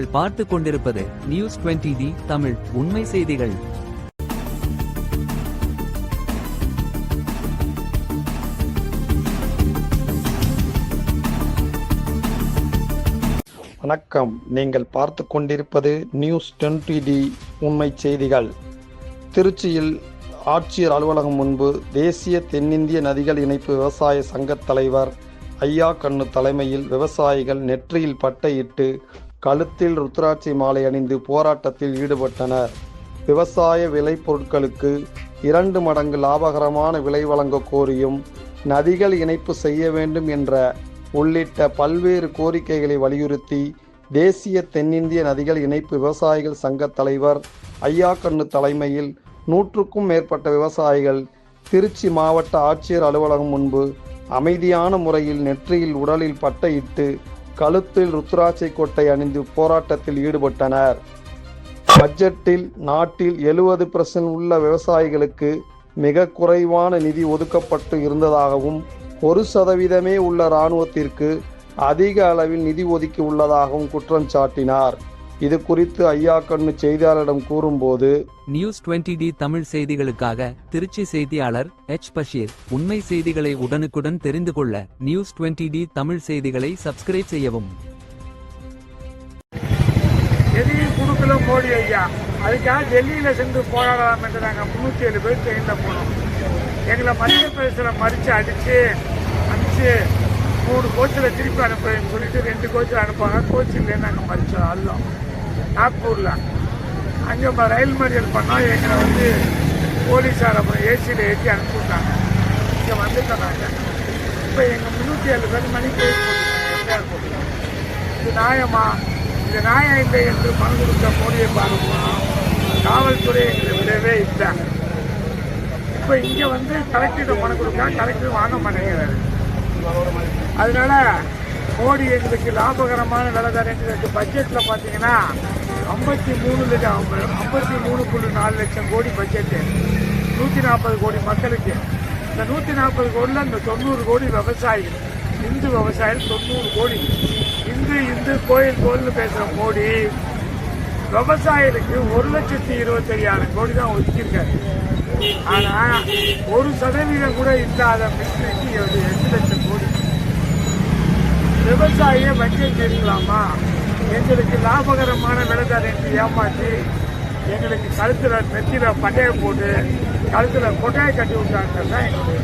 நீங்கள் பார்த்து கொண்டிருப்பது நியூஸ் 20D தமிழ் உண்மை செய்திகள். வணக்கம். நீங்கள் பார்த்து கொண்டிருப்பது நியூஸ் 20D உண்மை செய்திகள். திருச்சியில் ஆட்சியர் அலுவலகம் முன்பு தேசிய தென்னிந்திய நதிகள் இணைப்பு விவசாய சங்க தலைவர் ஐயா கண்ணு தலைமையில் விவசாயிகள் நெற்றியில் பட்டையிட்டு கழுத்தில் ருத்ராட்சி மாலை அணிந்து போராட்டத்தில் ஈடுபட்டனர். விவசாய விளைபொருட்களுக்கு 2 மடங்கு லாபகரமான விலை வழங்க கோரியும் நதிகள் இணைப்பு செய்ய வேண்டும் என்ற உள்ளிட்ட பல்வேறு கோரிக்கைகளை வலியுறுத்தி தேசிய தென்னிந்திய நதிகள் இணைப்பு விவசாயிகள் சங்க தலைவர் ஐயா கண்ணு தலைமையில் 100க்கும் மேற்பட்ட விவசாயிகள் திருச்சி மாவட்ட ஆட்சியர் அலுவலகம் முன்பு அமைதியான முறையில் நெற்றியில் உடலில் பட்டையிட்டு கழுத்தில் ருத்ராட்சை கொட்டை அணிந்து போராட்டத்தில் ஈடுபட்டனர். பட்ஜெட்டில் நாட்டில் 70% உள்ள விவசாயிகளுக்கு மிக குறைவான நிதி ஒதுக்கப்பட்டு இருந்ததாகவும் 1% உள்ள இராணுவத்திற்கு அதிக அளவில் நிதி ஒதுக்கி உள்ளதாகவும் குற்றம் சாட்டினார். இது குறித்து ஐயா கண்ணு செய்தியாளரிடம் கூறும்போது, நியூஸ் 20D தமிழ் செய்திகளுக்காக திருச்சி செய்தியாளர் எச் பஷீர். உண்மை செய்திகளை உடனுக்குடன் தெரிந்து கொள்ள நியூஸ் 20D தமிழ் செய்திகளை சப்ஸ்கிரைப் செய்யவும். எதையும் கொடுக்கல மோடி ஐயா, அதுக்காக டெல்லியில சென்று போராடலாம் என்று நாங்கள் 307 பேர் ட்ரெயின்ல போனோம். எங்களை மத்திய பிரதேசத்தில் மறித்து அடிச்சு 3 கோச்சில் திருப்பி அனுப்புறேன்னு சொல்லிட்டு 2 கோச்சில் அனுப்பாங்க. கோச்சில் நாங்கள் மறிச்சோம். அல்லோம் நாக்பூரில் அங்கே ரயில் மறியல் பண்ணால் எங்களை போலீஸார் அப்புறம் ஏசியில் ஏற்றி அனுப்பிவிட்டாங்க. இங்கே வந்துட்டோம் நாங்கள். இப்போ எங்கள் 307 பேர் மணிக்கு எஃப்ஐஆர் போட்டுருக்காங்க. இது நியாயமா? இது நியாயம் இல்லை என்று மனு கொடுத்த மோடியை பார்க்கணும். காவல்துறை எங்களை விடவே இல்லை. இப்போ இங்கே கலெக்டர் மனு கொடுக்க கலெக்டர் வாங்க மாட்டேங்கிறாரு. அதனால மோடி எங்களுக்கு லாபகரமான விலை தரேன். பட்ஜெட்டில் பார்த்தீங்கன்னா 53.4 லட்சம் கோடி பட்ஜெட்டு, 140 கோடி மக்களுக்கு. இந்த 140 கோடியில் இந்த 90 கோடி விவசாயிகள், இந்து விவசாயிகள் 90 கோடி. இந்து கோயில்னு பேசுகிற மோடி விவசாயிகளுக்கு 1,25,000 கோடி தான் ஒதுக்கியிருக்காரு. ஆனால் 1% கூட இல்லாத மிஷினுக்கு 8 லட்சம் கோடி. விவசாயியை வஞ்சம் செய்யலாமா? எங்களுக்கு லாபகரமான விளைதார் என்று ஏமாற்றி எங்களுக்கு கழுத்தில் நெத்தியில் பட்டையை போட்டு கழுத்தில் கொட்டையை கட்டி விட்டாங்க தான் எங்களுடைய